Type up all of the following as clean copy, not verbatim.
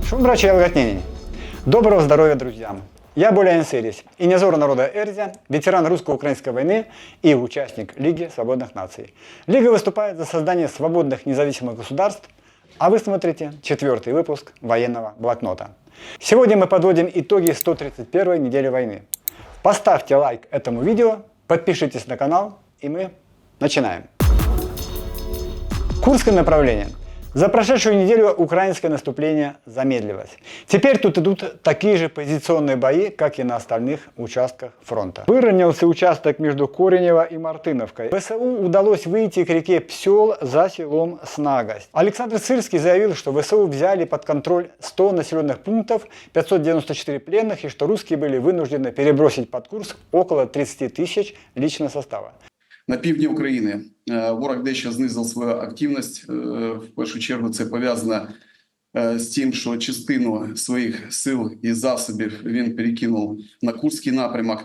Шум врача Алгатнени. Доброго здоровья, друзья! Я Болян Сырис, инициатор народа Эрзя, ветеран русско-украинской войны и участник Лиги свободных наций. Лига выступает за создание свободных независимых государств, а вы смотрите 4-й выпуск военного блокнота. Сегодня мы подводим итоги 131-й недели войны. Поставьте лайк этому видео, подпишитесь на канал, и мы начинаем. Курское направление. За прошедшую неделю украинское наступление замедлилось. Теперь тут идут такие же позиционные бои, как и на остальных участках фронта. Выровнялся участок между Коренево и Мартыновкой. ВСУ удалось выйти к реке Псел за селом Снагость. Александр Сырский заявил, что ВСУ взяли под контроль 100 населенных пунктов, 594 пленных, и что русские были вынуждены перебросить под Курск около 30 тысяч личного состава. На півдні України ворог дещо знизив свою активність. В першу чергу це пов'язано з тим, що частину своїх сил і засобів він перекинув на Курський напрямок.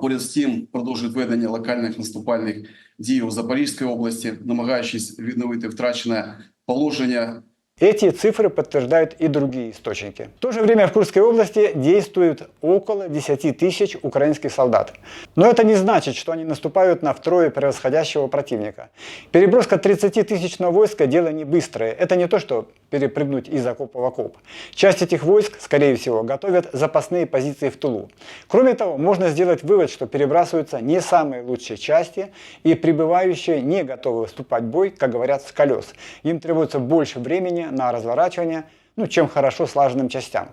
Поряд з тим продовжує ведення локальних наступальних дій у Запорізькій області, намагаючись відновити втрачене положення. Эти цифры подтверждают и другие источники. В то же время в Курской области действует около 10 тысяч украинских солдат. Но это не значит, что они наступают на втрое превосходящего противника. Переброска 30-тысячного войска – дело не быстрое. Это не то, что перепрыгнуть из окопа в окоп. Часть этих войск, скорее всего, готовят запасные позиции в тылу. Кроме того, можно сделать вывод, что перебрасываются не самые лучшие части и прибывающие не готовы вступать в бой, как говорят, с колес. Им требуется больше времени на разворачивание, чем хорошо слаженным частям.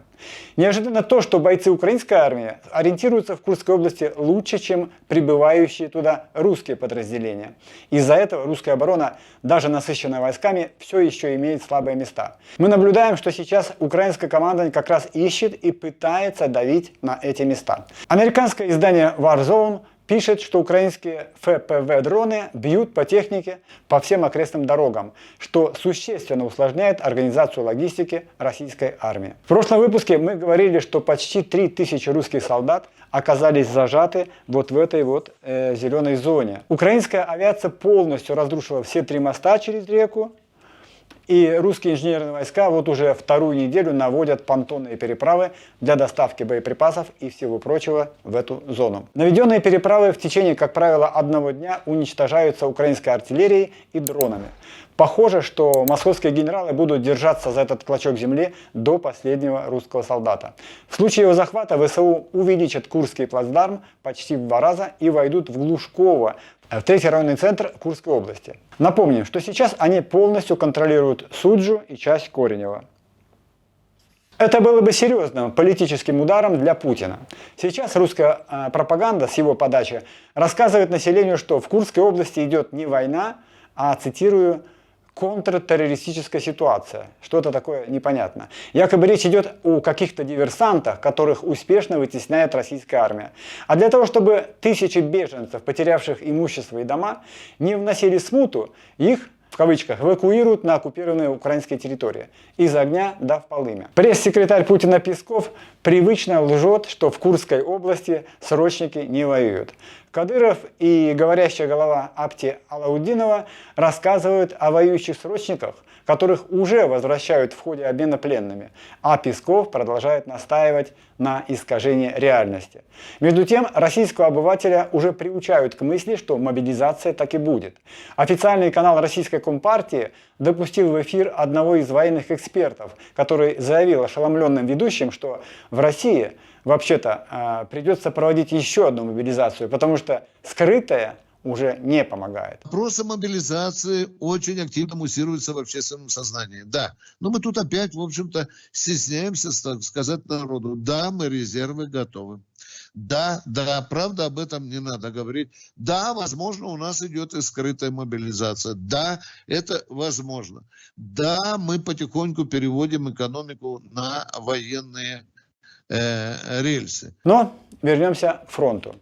Неожиданно то, что бойцы украинской армии ориентируются в Курской области лучше, чем прибывающие туда русские подразделения. Из-за этого русская оборона, даже насыщенная войсками, все еще имеет слабые места. Мы наблюдаем, что сейчас украинское командование как раз ищет и пытается давить на эти места. Американское издание Warzone пишет, что украинские ФПВ-дроны бьют по технике по всем окрестным дорогам, что существенно усложняет организацию логистики российской армии. В прошлом выпуске мы говорили, что почти 3000 русских солдат оказались зажаты вот в этой зеленой зоне. Украинская авиация полностью разрушила все 3 моста через реку. И русские инженерные войска уже вторую неделю наводят понтонные переправы для доставки боеприпасов и всего прочего в эту зону. Наведенные переправы в течение, как правило, одного дня уничтожаются украинской артиллерией и дронами. Похоже, что московские генералы будут держаться за этот клочок земли до последнего русского солдата. В случае его захвата ВСУ увеличат Курский плацдарм почти в 2 раза и войдут в Глушково, в 3-й районный центр Курской области. Напомним, что сейчас они полностью контролируют Суджу и часть Коренева. Это было бы серьезным политическим ударом для Путина. Сейчас русская пропаганда с его подачи рассказывает населению, что в Курской области идет не война, а, цитирую, контртеррористическая ситуация. Что-то такое непонятно. Якобы речь идет о каких-то диверсантах, которых успешно вытесняет российская армия. А для того, чтобы тысячи беженцев, потерявших имущество и дома, не вносили смуту, их, в кавычках, эвакуируют на оккупированные украинские территории. Из огня да в полымя. Пресс-секретарь Путина Песков привычно лжет, что в Курской области срочники не воюют. Кадыров и говорящая голова Апти Алаудинова рассказывают о воюющих срочниках, которых уже возвращают в ходе обмена пленными, а Песков продолжает настаивать на искажении реальности. Между тем, российского обывателя уже приучают к мысли, что мобилизация так и будет. Официальный канал Российской Компартии допустил в эфир одного из военных экспертов, который заявил ошеломленным ведущим, что в России вообще-то придется проводить еще одну мобилизацию, потому что скрытая уже не помогает. Вопросы мобилизации очень активно муссируются в общественном сознании. Да, но мы тут опять, в общем-то, стесняемся сказать народу, да, мы резервы готовы. Да, правда, об этом не надо говорить. Да, возможно, у нас идет и скрытая мобилизация. Да, это возможно. Да, мы потихоньку переводим экономику на военные рельсы. Но вернемся к фронту.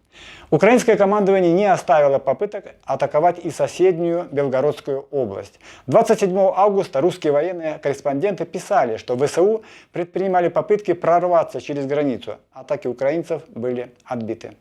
Украинское командование не оставило попыток атаковать и соседнюю Белгородскую область. 27 августа русские военные корреспонденты писали, что ВСУ предпринимали попытки прорваться через границу. Атаки украинцев были отбиты.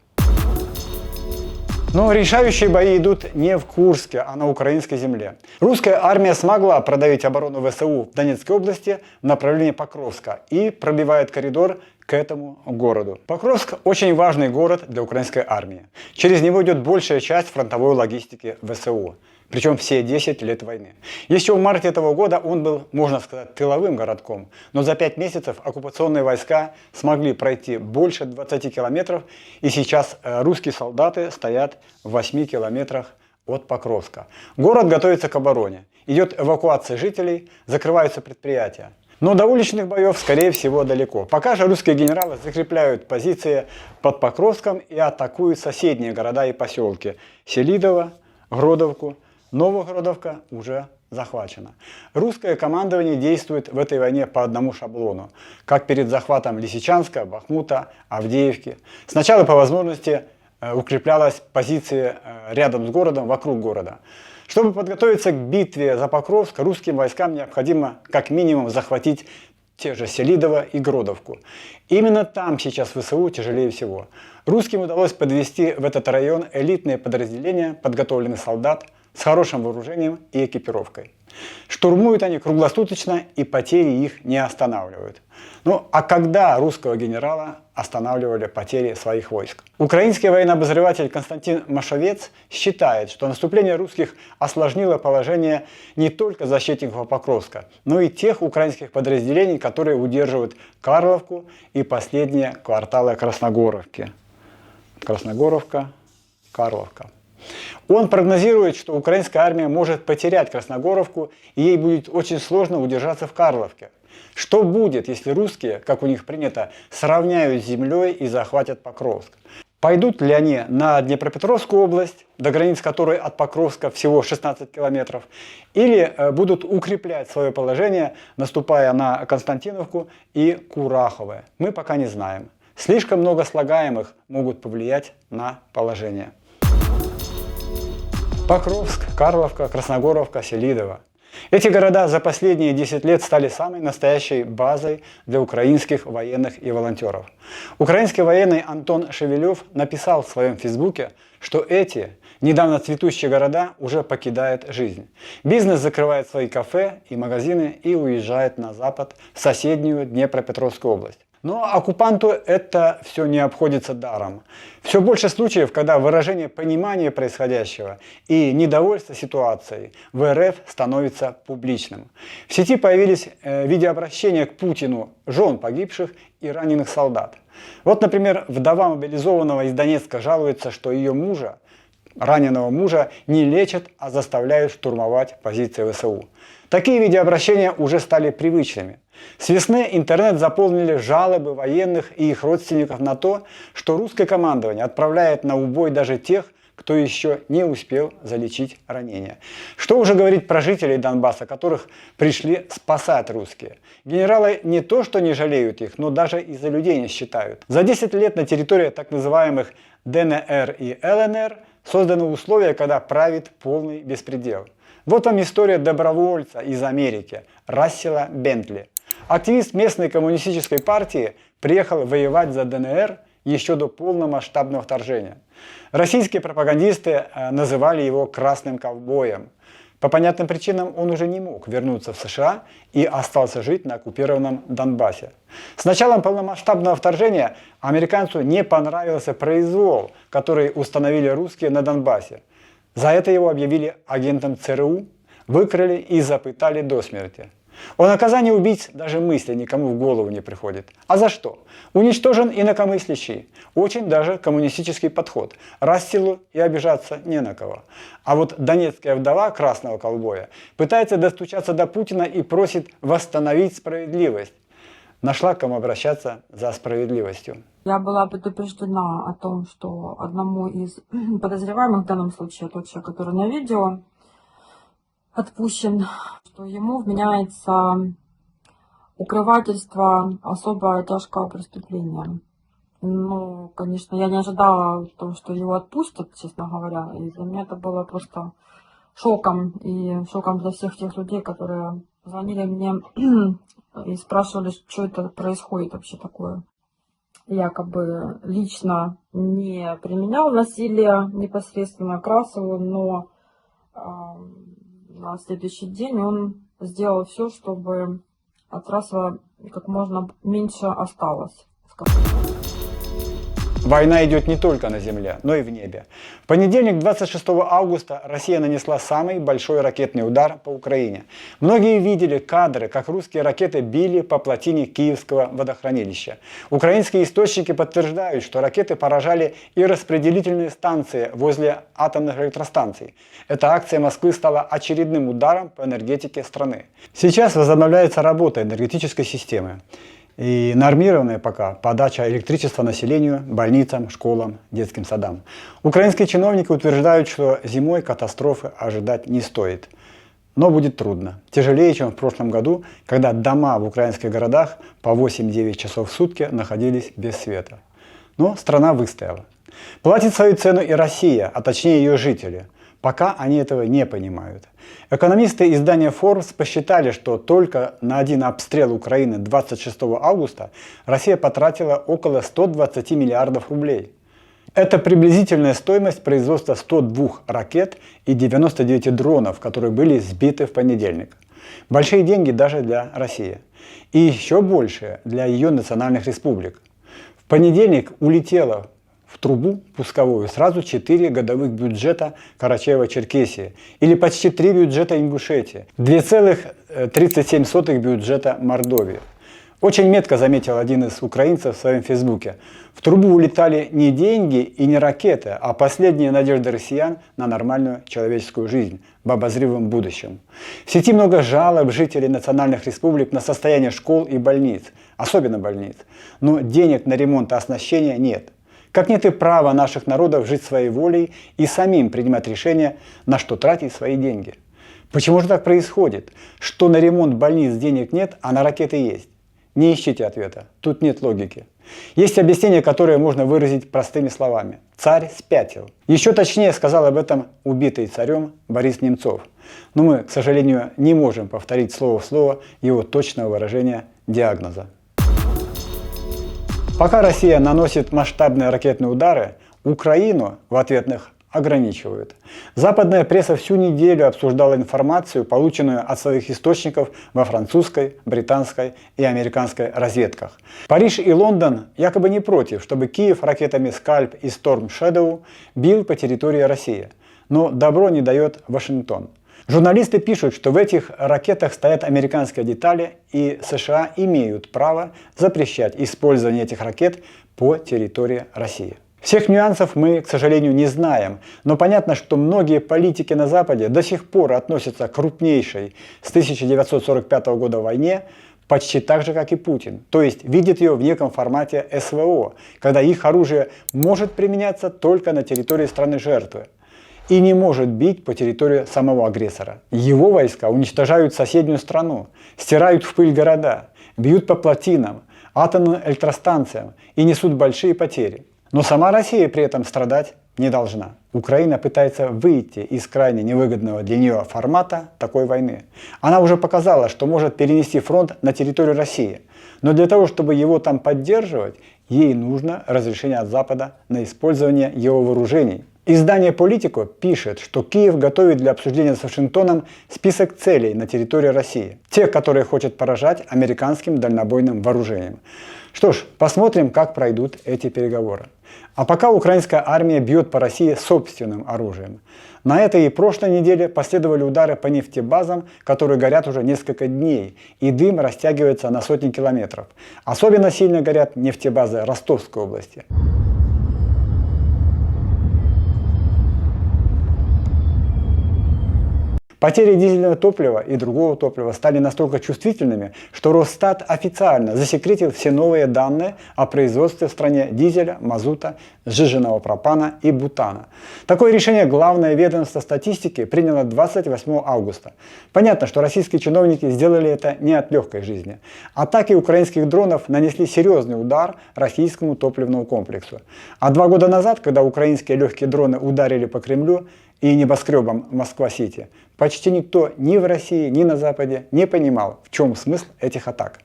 Но решающие бои идут не в Курске, а на украинской земле. Русская армия смогла продавить оборону ВСУ в Донецкой области в направлении Покровска и пробивает коридор к этому городу. Покровск – очень важный город для украинской армии. Через него идет большая часть фронтовой логистики ВСУ. Причем все 10 лет войны. Еще в марте этого года он был, можно сказать, тыловым городком. Но за 5 месяцев оккупационные войска смогли пройти больше 20 километров. И сейчас русские солдаты стоят в 8 километрах от Покровска. Город готовится к обороне. Идет эвакуация жителей, закрываются предприятия. Но до уличных боев, скорее всего, далеко. Пока же русские генералы закрепляют позиции под Покровском и атакуют соседние города и поселки. Селидово, Гродовку. Новогородовка уже захвачена. Русское командование действует в этой войне по одному шаблону, как перед захватом Лисичанска, Бахмута, Авдеевки. Сначала по возможности укреплялась позиция рядом с городом, вокруг города. Чтобы подготовиться к битве за Покровск, русским войскам необходимо как минимум захватить те же Селидово и Гродовку. Именно там сейчас ВСУ тяжелее всего. Русским удалось подвести в этот район элитные подразделения подготовленных солдат с хорошим вооружением и экипировкой. Штурмуют они круглосуточно, и потери их не останавливают. Ну а когда русского генерала останавливали потери своих войск? Украинский военнообозреватель Константин Машовец считает, что наступление русских осложнило положение не только защитников Покровска, но и тех украинских подразделений, которые удерживают Карловку и последние кварталы Красногоровки. Красногоровка, Карловка. Он прогнозирует, что украинская армия может потерять Красногоровку, и ей будет очень сложно удержаться в Карловке. Что будет, если русские, как у них принято, сравняют с землей и захватят Покровск? Пойдут ли они на Днепропетровскую область, до границ которой от Покровска всего 16 километров, или будут укреплять свое положение, наступая на Константиновку и Кураховое? Мы пока не знаем. Слишком много слагаемых могут повлиять на положение. Покровск, Карловка, Красногоровка, Селидово. Эти города за последние 10 лет стали самой настоящей базой для украинских военных и волонтеров. Украинский военный Антон Шевелев написал в своем фейсбуке, что эти недавно цветущие города уже покидают жизнь. Бизнес закрывает свои кафе и магазины и уезжает на запад, в соседнюю Днепропетровскую область. Но оккупанту это все не обходится даром. Все больше случаев, когда выражение понимания происходящего и недовольство ситуацией в РФ становится публичным. В сети появились видеообращения к Путину жен погибших и раненых солдат. Вот, например, вдова мобилизованного из Донецка жалуется, что ее мужа, раненого мужа, не лечат, а заставляют штурмовать позиции ВСУ. Такие видеообращения уже стали привычными. С весны интернет заполнили жалобы военных и их родственников на то, что русское командование отправляет на убой даже тех, кто еще не успел залечить ранения. Что уже говорить про жителей Донбасса, которых пришли спасать русские. Генералы не то что не жалеют их, но даже и за людей не считают. За 10 лет на территории так называемых ДНР и ЛНР созданы условия, когда правит полный беспредел. Вот вам история добровольца из Америки, Рассела Бентли. Активист местной коммунистической партии приехал воевать за ДНР еще до полномасштабного вторжения. Российские пропагандисты называли его «красным ковбоем». По понятным причинам он уже не мог вернуться в США и остался жить на оккупированном Донбассе. С началом полномасштабного вторжения американцу не понравился произвол, который установили русские на Донбассе. За это его объявили агентом ЦРУ, выкрали и запытали до смерти. О наказании убийц даже мысли никому в голову не приходит. А за что? Уничтожен инакомыслящий. Очень даже коммунистический подход. Расселу и обижаться не на кого. А вот донецкая вдова красного ковбоя пытается достучаться до Путина и просит восстановить справедливость. Нашла к кому обращаться за справедливостью. Я была предупреждена о том, что одному из подозреваемых, в данном случае тот человек, который на видео, отпущен, что ему вменяется укрывательство особо тяжкого преступления. Ну, конечно, я не ожидала того, что его отпустят, честно говоря. И для меня это было просто шоком. И шоком для всех тех людей, которые звонили мне и спрашивали, что это происходит вообще такое. якобы лично не применял насилие непосредственно к Расову, но на следующий день он сделал все, чтобы от Расова как можно меньше осталось. Война идет не только на земле, но и в небе. В понедельник, 26 августа, Россия нанесла самый большой ракетный удар по Украине. Многие видели кадры, как русские ракеты били по плотине Киевского водохранилища. Украинские источники подтверждают, что ракеты поражали и распределительные станции возле атомных электростанций. Эта акция Москвы стала очередным ударом по энергетике страны. Сейчас возобновляется работа энергетической системы. И нормированная пока подача электричества населению, больницам, школам, детским садам. Украинские чиновники утверждают, что зимой катастрофы ожидать не стоит. Но будет трудно. Тяжелее, чем в прошлом году, когда дома в украинских городах по 8-9 часов в сутки находились без света. Но страна выстояла. Платит свою цену и Россия, а точнее ее жители. Пока они этого не понимают. Экономисты издания Forbes посчитали, что только на один обстрел Украины 26 августа Россия потратила около 120 миллиардов рублей. Это приблизительная стоимость производства 102 ракет и 99 дронов, которые были сбиты в понедельник. Большие деньги даже для России. И еще больше для ее национальных республик. В понедельник улетело в трубу пусковую сразу 4 годовых бюджета Карачаево-Черкесии или почти 3 бюджета Ингушетии, 2,37 бюджета Мордовии. Очень метко заметил один из украинцев в своем фейсбуке. В трубу улетали не деньги и не ракеты, а последние надежды россиян на нормальную человеческую жизнь в обозримом будущем. В сети много жалоб жителей национальных республик на состояние школ и больниц, особенно больниц. Но денег на ремонт и оснащение нет. Как нет и права наших народов жить своей волей и самим принимать решения, на что тратить свои деньги. Почему же так происходит, что на ремонт больниц денег нет, а на ракеты есть? Не ищите ответа, тут нет логики. Есть объяснение, которое можно выразить простыми словами. Царь спятил. Еще точнее сказал об этом убитый царем Борис Немцов. Но мы, к сожалению, не можем повторить слово в слово его точного выражения диагноза. Пока Россия наносит масштабные ракетные удары, Украину в ответных ограничивают. Западная пресса всю неделю обсуждала информацию, полученную от своих источников во французской, британской и американской разведках. Париж и Лондон якобы не против, чтобы Киев ракетами «Скальп» и «Storm Shadow» бил по территории России. Но добро не дает Вашингтон. Журналисты пишут, что в этих ракетах стоят американские детали, и США имеют право запрещать использование этих ракет по территории России. Всех нюансов мы, к сожалению, не знаем, но понятно, что многие политики на Западе до сих пор относятся к крупнейшей с 1945 года войне почти так же, как и Путин. То есть видят ее в неком формате СВО, когда их оружие может применяться только на территории страны-жертвы и не может бить по территории самого агрессора. Его войска уничтожают соседнюю страну, стирают в пыль города, бьют по плотинам, атомным электростанциям и несут большие потери. Но сама Россия при этом страдать не должна. Украина пытается выйти из крайне невыгодного для нее формата такой войны. Она уже показала, что может перенести фронт на территорию России. Но для того, чтобы его там поддерживать, ей нужно разрешение от Запада на использование его вооружений. Издание «Политико» пишет, что Киев готовит для обсуждения с Вашингтоном список целей на территории России. Тех, которые хочет поражать американским дальнобойным вооружением. Что ж, посмотрим, как пройдут эти переговоры. А пока украинская армия бьет по России собственным оружием. На этой и прошлой неделе последовали удары по нефтебазам, которые горят уже несколько дней, и дым растягивается на сотни километров. Особенно сильно горят нефтебазы Ростовской области. Потери дизельного топлива и другого топлива стали настолько чувствительными, что Росстат официально засекретил все новые данные о производстве в стране дизеля, мазута, сжиженного пропана и бутана. Такое решение Главное ведомство статистики приняло 28 августа. Понятно, что российские чиновники сделали это не от легкой жизни. Атаки украинских дронов нанесли серьезный удар российскому топливному комплексу. А 2 года назад, когда украинские легкие дроны ударили по Кремлю и небоскребам Москва-Сити, почти никто ни в России, ни на Западе не понимал, в чем смысл этих атак.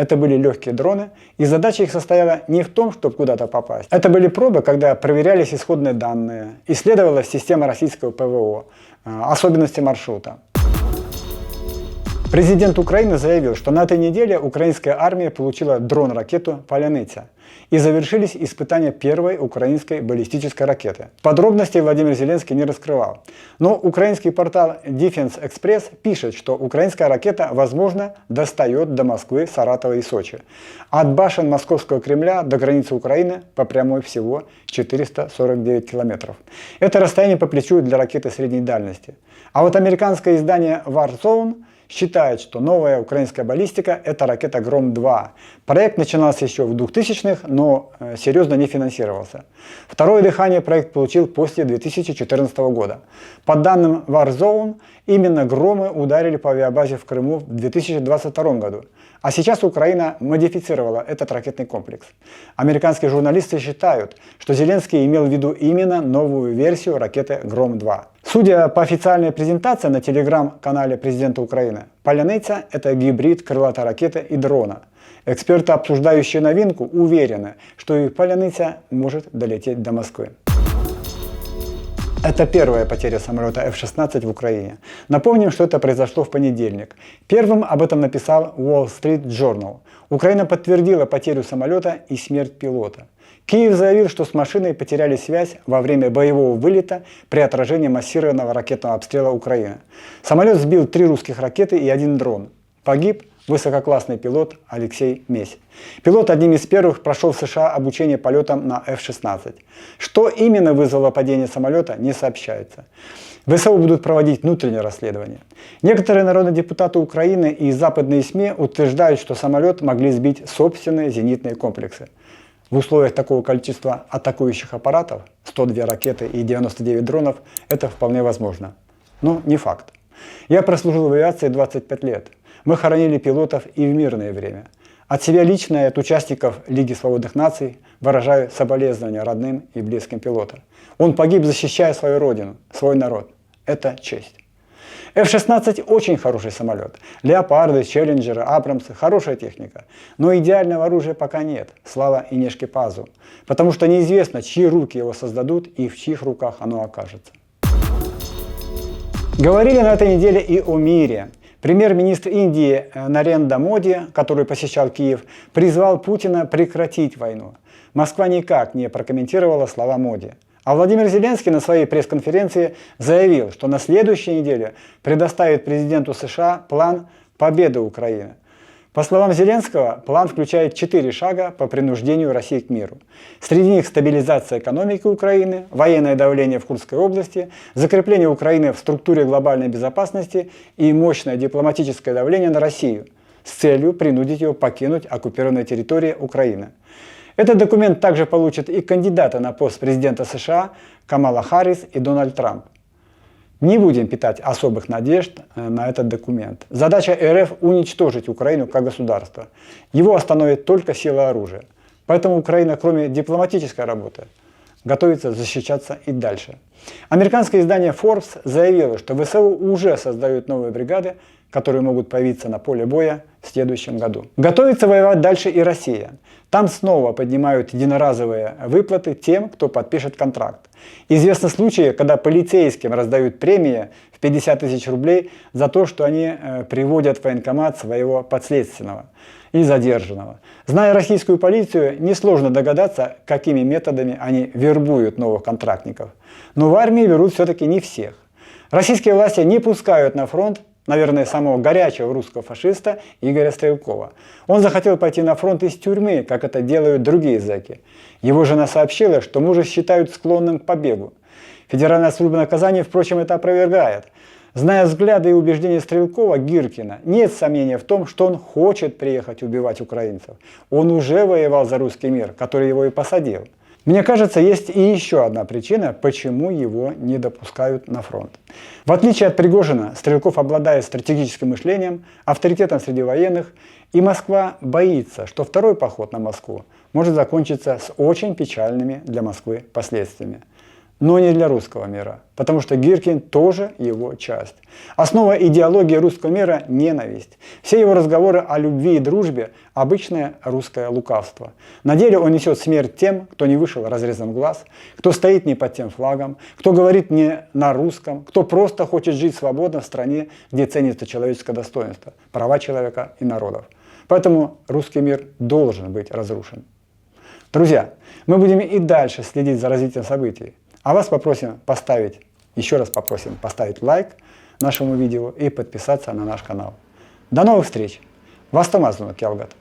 Это были легкие дроны, и задача их состояла не в том, чтобы куда-то попасть. Это были пробы, когда проверялись исходные данные, исследовалась система российского ПВО, особенности маршрута. Президент Украины заявил, что на этой неделе украинская армия получила дрон-ракету «Паляниця» и завершились испытания первой украинской баллистической ракеты. Подробностей Владимир Зеленский не раскрывал. Но украинский портал Defense Express пишет, что украинская ракета, возможно, достает до Москвы, Саратова и Сочи. От башен Московского Кремля до границы Украины по прямой всего 449 километров. Это расстояние по плечу для ракеты средней дальности. А вот американское издание Warzone считает, что новая украинская баллистика – это ракета «Гром-2». Проект начинался еще в 2000-х, но серьезно не финансировался. Второе дыхание проект получил после 2014 года. По данным Warzone, именно «Громы» ударили по авиабазе в Крыму в 2022 году. А сейчас Украина модифицировала этот ракетный комплекс. Американские журналисты считают, что Зеленский имел в виду именно новую версию ракеты «Гром-2». Судя по официальной презентации на телеграм-канале президента Украины, «Паляниця» – это гибрид крылатой ракеты и дрона. Эксперты, обсуждающие новинку, уверены, что и «Паляниця» может долететь до Москвы. Это первая потеря самолета F-16 в Украине. Напомним, что это произошло в понедельник. Первым об этом написал Wall Street Journal. Украина подтвердила потерю самолета и смерть пилота. Киев заявил, что с машиной потеряли связь во время боевого вылета при отражении массированного ракетного обстрела Украины. Самолет сбил 3 русских ракеты и 1 дрон. Погиб высококлассный пилот Алексей Месь. Пилот одним из первых прошел в США обучение полетам на F-16. Что именно вызвало падение самолета, не сообщается. ВСУ будут проводить внутреннее расследование. Некоторые народные депутаты Украины и западные СМИ утверждают, что самолет могли сбить собственные зенитные комплексы. В условиях такого количества атакующих аппаратов, 102 ракеты и 99 дронов, это вполне возможно. Но не факт. Я прослужил в авиации 25 лет. Мы хоронили пилотов и в мирное время. От себя лично и от участников Лиги свободных наций выражаю соболезнования родным и близким пилота. Он погиб, защищая свою родину, свой народ. Это честь. F-16 очень хороший самолет. Леопарды, Челленджеры, Абрамсы – хорошая техника. Но идеального оружия пока нет, слава Инешке Пазу. Потому что неизвестно, чьи руки его создадут и в чьих руках оно окажется. Говорили на этой неделе и о мире. Премьер-министр Индии Нарендра Моди, который посещал Киев, призвал Путина прекратить войну. Москва никак не прокомментировала слова Моди. А Владимир Зеленский на своей пресс-конференции заявил, что на следующей неделе предоставит президенту США план победы Украины. По словам Зеленского, план включает 4 шага по принуждению России к миру. Среди них стабилизация экономики Украины, военное давление в Курской области, закрепление Украины в структуре глобальной безопасности и мощное дипломатическое давление на Россию с целью принудить ее покинуть оккупированные территории Украины. Этот документ также получат и кандидаты на пост президента США Камала Харрис и Дональд Трамп. Не будем питать особых надежд на этот документ. Задача РФ – уничтожить Украину как государство. Его остановит только сила оружия. Поэтому Украина, кроме дипломатической работы, готовится защищаться и дальше. Американское издание Forbes заявило, что ВСУ уже создают новые бригады, которые могут появиться на поле боя в следующем году. Готовится воевать дальше и Россия. Там снова поднимают единоразовые выплаты тем, кто подпишет контракт. Известны случаи, когда полицейским раздают премии в 50 тысяч рублей за то, что они приводят в военкомат своего подследственного и задержанного. Зная российскую полицию, несложно догадаться, какими методами они вербуют новых контрактников. Но в армии берут все-таки не всех. Российские власти не пускают на фронт, наверное, самого горячего русского фашиста Игоря Стрелкова. Он захотел пойти на фронт из тюрьмы, как это делают другие зэки. Его жена сообщила, что мужа считают склонным к побегу. Федеральная служба наказания, впрочем, это опровергает. Зная взгляды и убеждения Стрелкова, Гиркина, нет сомнения в том, что он хочет приехать убивать украинцев. Он уже воевал за русский мир, который его и посадил. Мне кажется, есть и еще одна причина, почему его не допускают на фронт. В отличие от Пригожина, Стрелков обладает стратегическим мышлением, авторитетом среди военных, и Москва боится, что второй поход на Москву может закончиться с очень печальными для Москвы последствиями. но не для русского мира, потому что Гиркин тоже его часть. Основа идеологии русского мира – ненависть. Все его разговоры о любви и дружбе – обычное русское лукавство. На деле он несет смерть тем, кто не вышел разрезом глаз, кто стоит не под тем флагом, кто говорит не на русском, кто просто хочет жить свободно в стране, где ценится человеческое достоинство, права человека и народов. Поэтому русский мир должен быть разрушен. Друзья, мы будем и дальше следить за развитием событий. А вас попросим поставить, еще раз попросим поставить лайк нашему видео и подписаться на наш канал. До новых встреч! Вас Томас Келгат.